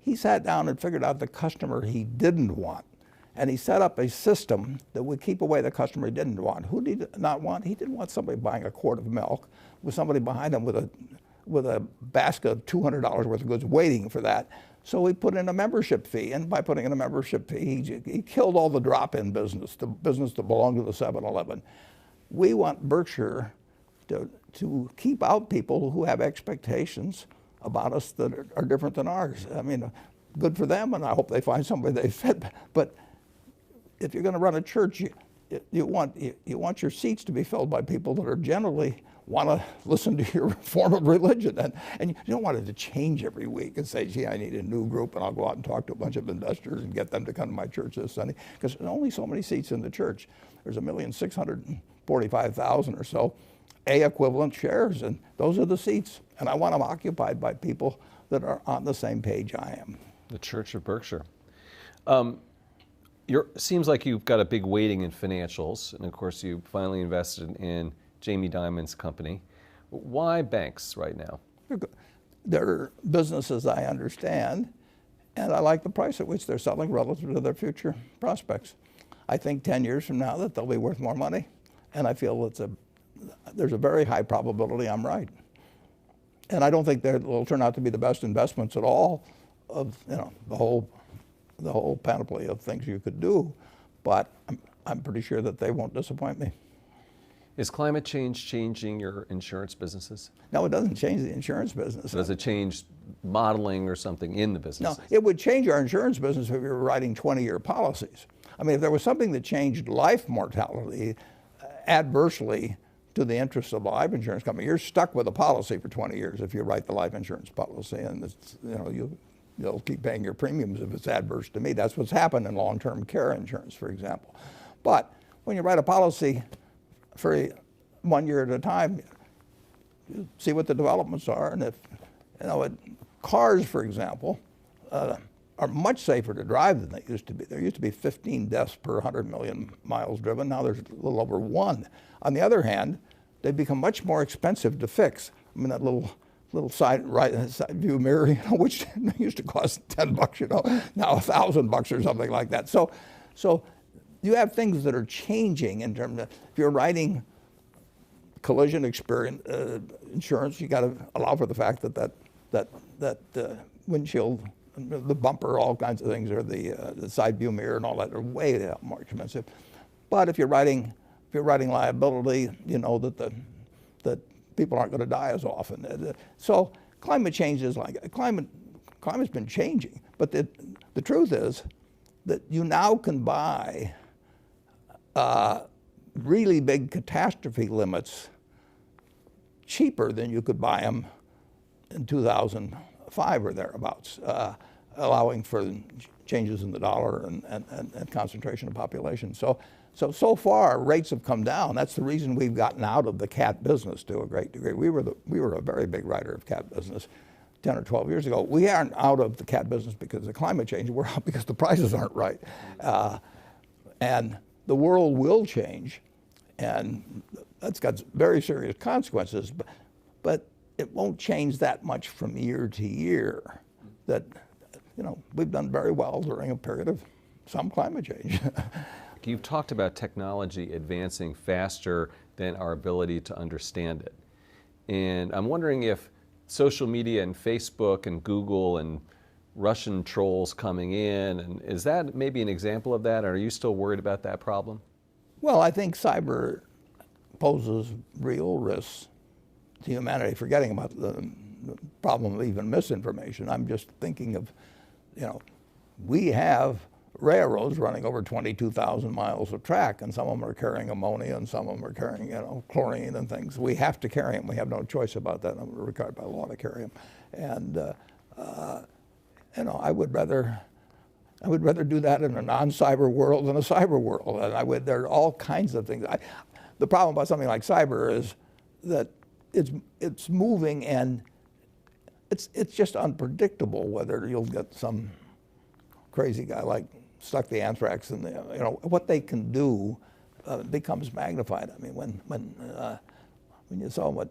he sat down and figured out the customer he didn't want. And he set up a system that would keep away the customer he didn't want. Who did he not want? He didn't want somebody buying a quart of milk with somebody behind him with a basket of $200 worth of goods waiting for that. So he put in a membership fee, and by putting in a membership fee, he killed all the drop-in business, the business that belonged to the 7-Eleven. We want Berkshire to keep out people who have expectations about us that are different than ours. I mean, good for them, and I hope they find somebody they fit. But if you're going to run a church, you want your seats to be filled by people that are generally want to listen to your form of religion. And you don't want it to change every week and say, gee, I need a new group, and I'll go out and talk to a bunch of investors and get them to come to my church this Sunday. Because there's only so many seats in the church. There's 1,645,000 or so A equivalent shares, and those are the seats. And I want them occupied by people that are on the same page I am.
The Church of Berkshire. Seems like you've got a big weighting in financials, and of course you finally invested in Jamie Dimon's company. Why banks right now?
They're businesses I understand, and I like the price at which they're selling relative to their future prospects. I think 10 years from now that they'll be worth more money, and I feel there's a very high probability I'm right. And I don't think they'll turn out to be the best investments at all of, you know, the whole panoply of things you could do, but I'm pretty sure that they won't disappoint me.
Is climate change changing your insurance businesses?
No, it doesn't change the insurance business.
Does it change modeling or something in the business?
No, it would change our insurance business if we were writing 20-year policies. I mean, if there was something that changed life mortality adversely to the interests of the life insurance company, you're stuck with a policy for 20 years if you write the life insurance policy, and it's, you know, you'll keep paying your premiums if it's adverse to me. That's what's happened in long-term care insurance, for example. But when you write a policy for 1 year at a time, you see what the developments are, and if, you know, cars, for example, are much safer to drive than they used to be. There used to be 15 deaths per 100 million miles driven. Now there's a little over 1. On the other hand, they've become much more expensive to fix. I mean, that little little side view mirror, which used to cost $10, now $1,000 or something like that. So you have things that are changing in terms of, if you're writing collision insurance, you got to allow for the fact that windshield, the bumper, all kinds of things, or the side view mirror and all that are way more expensive. But if you're writing liability, you know that people aren't going to die as often. So climate change is climate's been changing. But the truth is that you now can buy really big catastrophe limits cheaper than you could buy them in 2005 or thereabouts, allowing for changes in the dollar and concentration of population. So far, rates have come down. That's the reason we've gotten out of the cat business to a great degree. We were a very big writer of cat business 10 or 12 years ago. We aren't out of the cat business because of climate change. We're out because the prices aren't right. And the world will change, and that's got very serious consequences, but it won't change that much from year to year. That, we've done very well during a period of some climate change.
You've talked about technology advancing faster than our ability to understand it. And I'm wondering if social media and Facebook and Google and Russian trolls coming in, and is that maybe an example of that? Or are you still worried about that problem?
Well, I think cyber poses real risks to humanity, forgetting about the problem of even misinformation. I'm just thinking of, we have railroads running over 22,000 miles of track, and some of them are carrying ammonia, and some of them are carrying, chlorine and things. We have to carry them. We have no choice about that. We're required by law to carry them. And I would rather do that in a non-cyber world than a cyber world. And there are all kinds of things. The problem about something like cyber is that it's moving, and it's just unpredictable whether you'll get some crazy guy like stuck the anthrax in what they can do becomes magnified. I mean, when you saw what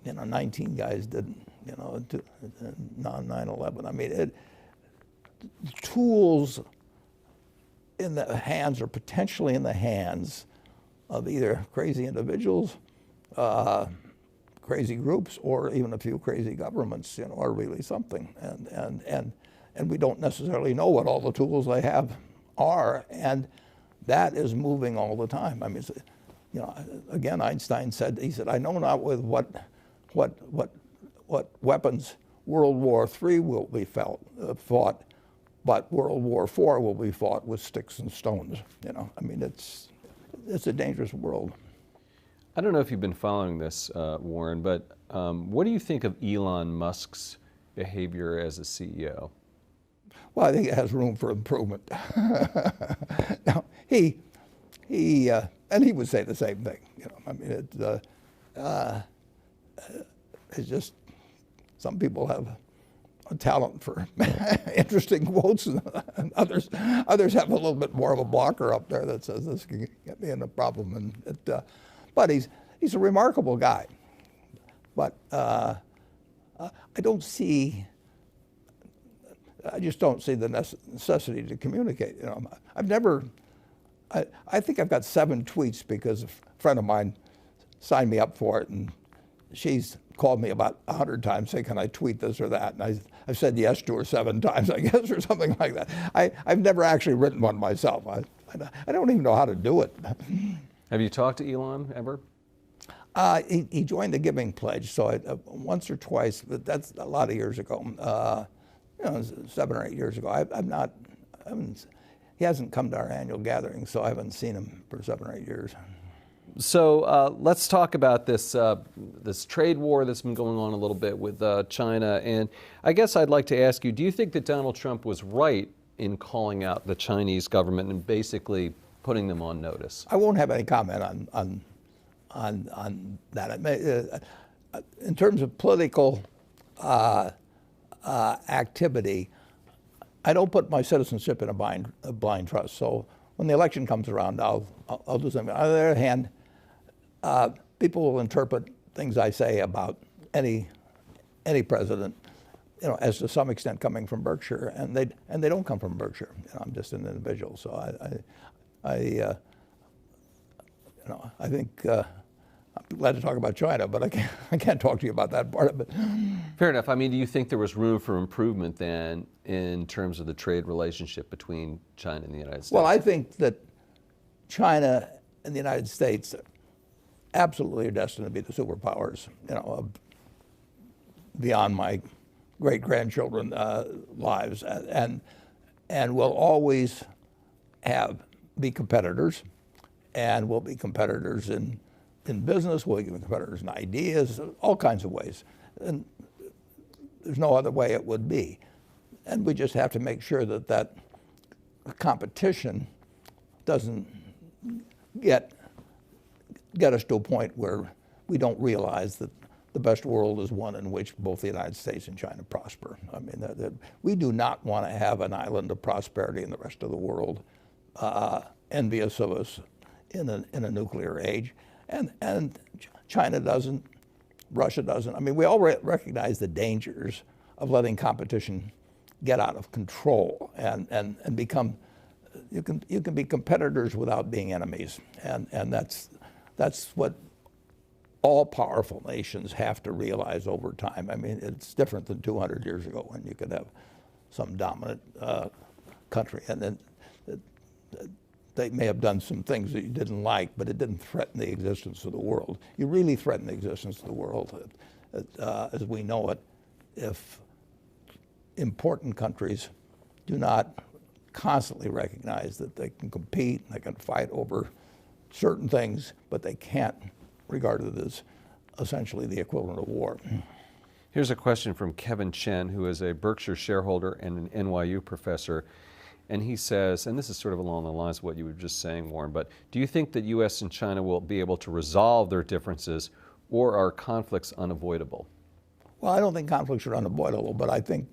19 guys did, non-9/11. I mean, tools in the hands, or potentially in the hands, of either crazy individuals, crazy groups, or even a few crazy governments, are really something. And we don't necessarily know what all the tools they have are, and that is moving all the time. I mean, again, Einstein said, I know not with what weapons World War III will be fought, but World War IV will be fought with sticks and stones. I mean, it's a dangerous world.
I don't know if you've been following this, Warren, but what do you think of Elon Musk's behavior as a CEO?
Well, I think it has room for improvement. Now, he and he would say the same thing. I mean, it's just some people have a talent for interesting quotes, and others have a little bit more of a blocker up there that says this can get me in a problem. But he's a remarkable guy. But I just don't see the necessity to communicate. I think I've got 7 tweets because a friend of mine signed me up for it, and she's called me about 100 times saying, can I tweet this or that? And I've said yes to her 7 times, I guess, or something like that. I've never actually written one myself. I don't even know how to do it.
Have you talked to Elon ever?
He joined the Giving Pledge, so once or twice, but that's a lot of years ago. 7 or 8 years ago. He hasn't come to our annual gathering, so I haven't seen him for 7 or 8 years.
So let's talk about this trade war that's been going on a little bit with China. And I guess I'd like to ask you, do you think that Donald Trump was right in calling out the Chinese government and basically putting them on notice?
I won't have any comment on that. In terms of political activity, I don't put my citizenship in a blind trust. So when the election comes around, I'll do something. On the other hand, people will interpret things I say about any any president, as to some extent coming from Berkshire, and they don't come from Berkshire. I'm just an individual, so I think I'm glad to talk about China, but I can't talk to you about that part of it.
Fair enough. I mean, do you think there was room for improvement then in terms of the trade relationship between China and the United States?
Well, I think that China and the United States absolutely are destined to be the superpowers, beyond my great-grandchildren lives, and will always be competitors, and will be competitors in business, we'll be competitors in ideas, all kinds of ways. And there's no other way it would be. And we just have to make sure that competition doesn't get us to a point where we don't realize that the best world is one in which both the United States and China prosper. I mean, we do not want to have an island of prosperity in the rest of the world, envious of us in a nuclear age. And China doesn't, Russia doesn't. I mean, we all recognize the dangers of letting competition get out of control and become, you can be competitors without being enemies. And that's what all powerful nations have to realize over time. I mean, it's different than 200 years ago when you could have some dominant country, and then they may have done some things that you didn't like, but it didn't threaten the existence of the world. You really threaten the existence of the world, as we know it, if important countries do not constantly recognize that they can compete, they can fight over certain things, but they can't regard it as essentially the equivalent of war.
Here's a question from Kevin Chen, who is a Berkshire shareholder and an NYU professor. And he says, and this is sort of along the lines of what you were just saying, Warren, but do you think that U.S. and China will be able to resolve their differences, or are conflicts unavoidable?
Well, I don't think conflicts are unavoidable, but I think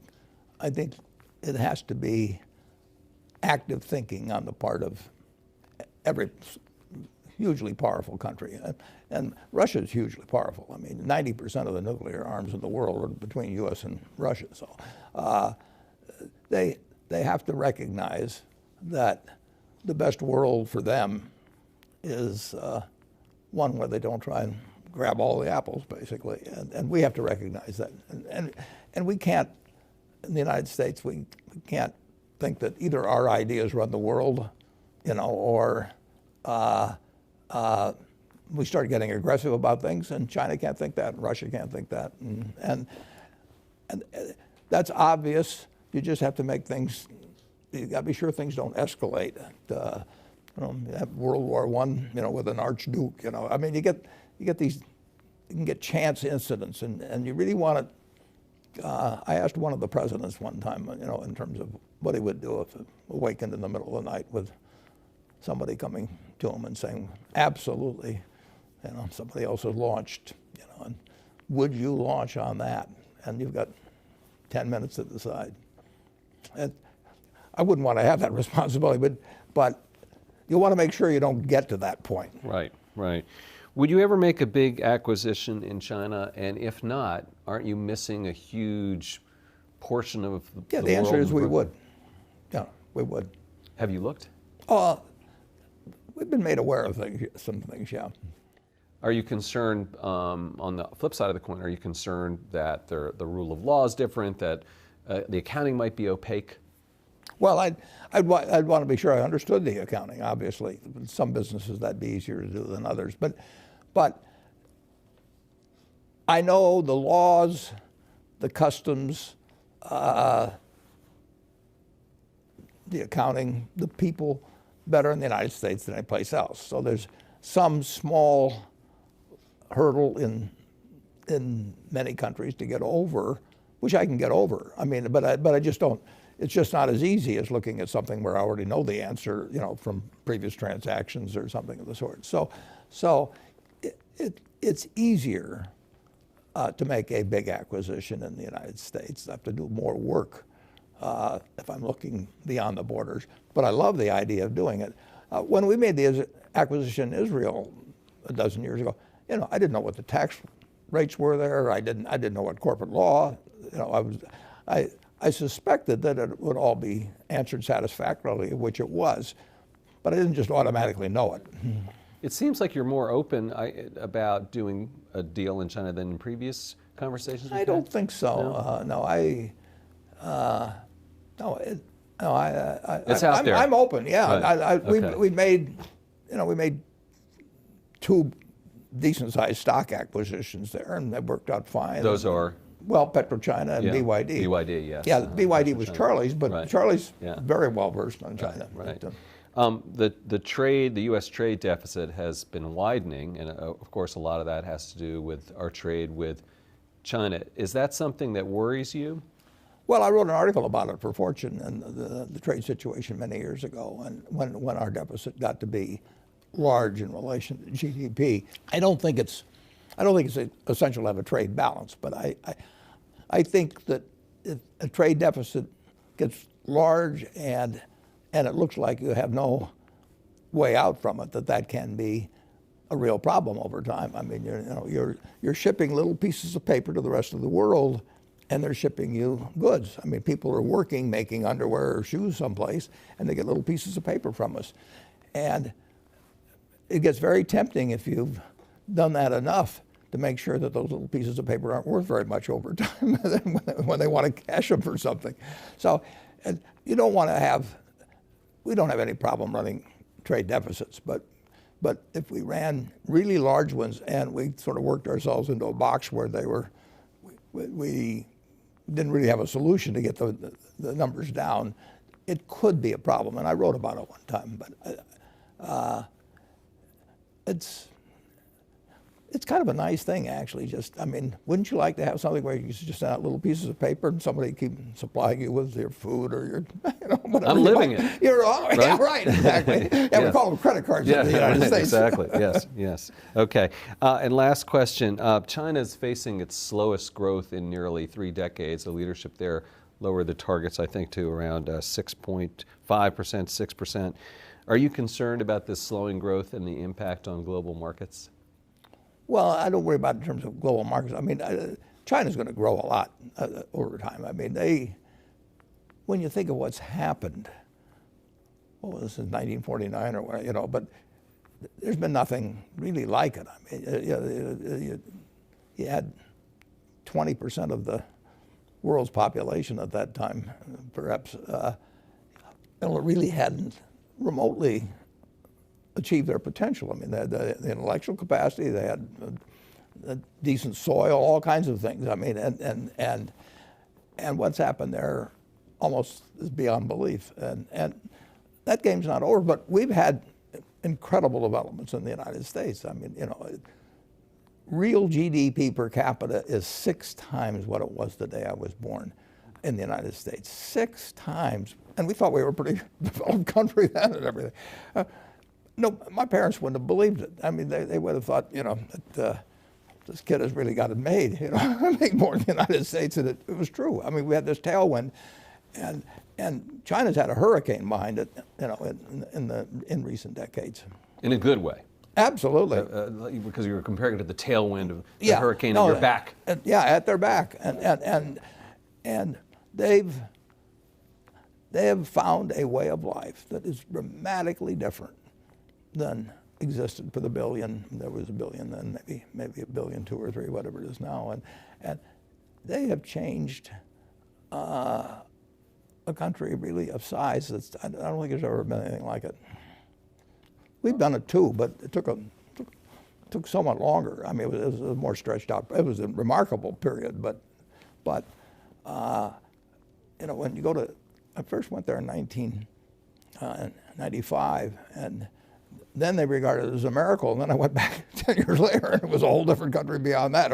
it has to be active thinking on the part of every hugely powerful country. And Russia is hugely powerful. I mean, 90% of the nuclear arms in the world are between U.S. and Russia. So they have to recognize that the best world for them is one where they don't try and grab all the apples, basically. And we have to recognize that. And we can't, in the United States, we can't think that either our ideas run the world, or we start getting aggressive about things, and China can't think that, and Russia can't think that. And that's obvious. You just have to make things, you got to be sure things don't escalate. You have World War I, with an archduke, I mean, you get these, you can get chance incidents, and you really want to, I asked one of the presidents one time, in terms of what he would do if he awakened in the middle of the night with somebody coming to him and saying, absolutely, somebody else has launched, and would you launch on that? And you've got 10 minutes to decide. And I wouldn't want to have that responsibility, but you want to make sure you don't get to that point.
Right, right. Would you ever make a big acquisition in China? And if not, aren't you missing a huge portion of the world?
Yeah, the answer is we would. Yeah, we would.
Have you looked?
We've been made aware of some things, yeah.
Are you concerned, on the flip side of the coin, are you concerned that the rule of law is different, that the accounting might be opaque?
Well, I'd want to be sure I understood the accounting, obviously. Some businesses that'd be easier to do than others. But I know the laws, the customs, the accounting, the people better in the United States than any place else. So there's some small hurdle in many countries to get over, which I can get over. I mean, but I just don't. It's just not as easy as looking at something where I already know the answer, from previous transactions or something of the sort. So it's easier to make a big acquisition in the United States. I have to do more work if I'm looking beyond the borders. But I love the idea of doing it. When we made the acquisition in Israel a dozen years ago, I didn't know what the tax rates were there. I didn't know what corporate law. You know, I suspected that it would all be answered satisfactorily, which it was, but I didn't just automatically know it.
It seems like you're more open about doing a deal in China than in previous conversations.
I don't think so. No,
it's out there.
I'm open. Yeah,
Right.
we made 2 decent-sized stock acquisitions there, and they worked out fine.
Those are?
Well, PetroChina and BYD.
BYD, yes.
Yeah, BYD was Charlie's, but
Right.
Charlie's
Yeah.
very well versed on China.
Right.
But,
The U.S. trade deficit has been widening, and of course, a lot of that has to do with our trade with China. Is that something that worries you?
well, I wrote an article about it for Fortune and the trade situation many years ago, and when our deficit got to be large in relation to GDP. I don't think it's essential to have a trade balance, but I think that if a trade deficit gets large and it looks like you have no way out from it, that can be a real problem over time. I mean, you're shipping little pieces of paper to the rest of the world, and they're shipping you goods. I mean, people are working, making underwear or shoes someplace, and they get little pieces of paper from us. And it gets very tempting if you've done that enough to make sure that those little pieces of paper aren't worth very much over time when they want to cash them for something. So you don't want to have, we don't have any problem running trade deficits, but if we ran really large ones and we sort of worked ourselves into a box where we didn't really have a solution to get the numbers down, it could be a problem. And I wrote about it one time, but it's kind of a nice thing, actually. I mean, wouldn't you like to have something where you just send out little pieces of paper and somebody keep supplying you with your food or your, whatever.
I'm living it.
Right? Yeah, right, exactly. Yeah, we call them credit cards in the United States.
Exactly, yes. Okay, and last question. China is facing its slowest growth in nearly 3 decades. The leadership there lowered the targets, I think, to around 6.5%, 6%. Are you concerned about this slowing growth and the impact on global markets?
Well, I don't worry about it in terms of global markets. I mean, China's going to grow a lot over time. I mean, when you think of what's happened, well, this is 1949 or whatever, but there's been nothing really like it. I mean, you had 20% of the world's population at that time, perhaps, really hadn't remotely achieve their potential. I mean, they had the intellectual capacity, they had a decent soil, all kinds of things. I mean, and what's happened there almost is beyond belief. And that game's not over, but we've had incredible developments in the United States. I mean, real GDP per capita is 6 times what it was the day I was born in the United States. 6 times. And we thought we were a pretty developed country then and everything. No, my parents wouldn't have believed it. I mean, they would have thought, that this kid has really got it made. Make more in the United States, and it was true. I mean, we had this tailwind, and China's had a hurricane behind it, in recent decades.
In a good way.
Absolutely.
Because you were comparing it to the tailwind of the hurricane at your back.
At their back, and they have found a way of life that is dramatically different than existed for the billion. There was a billion then, maybe a billion, 2 or 3, whatever it is now, and they have changed a country really of size. I don't think there's ever been anything like it. We've done it too, but it took somewhat longer. I mean, it was more stretched out. It was a remarkable period, but when you go to, I first went there in 1995, and then they regarded it as a miracle, and then I went back 10 years later, and it was a whole different country beyond that.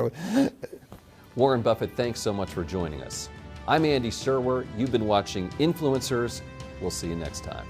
Warren Buffett, thanks so much for joining us. I'm Andy Serwer. You've been watching Influencers. We'll see you next time.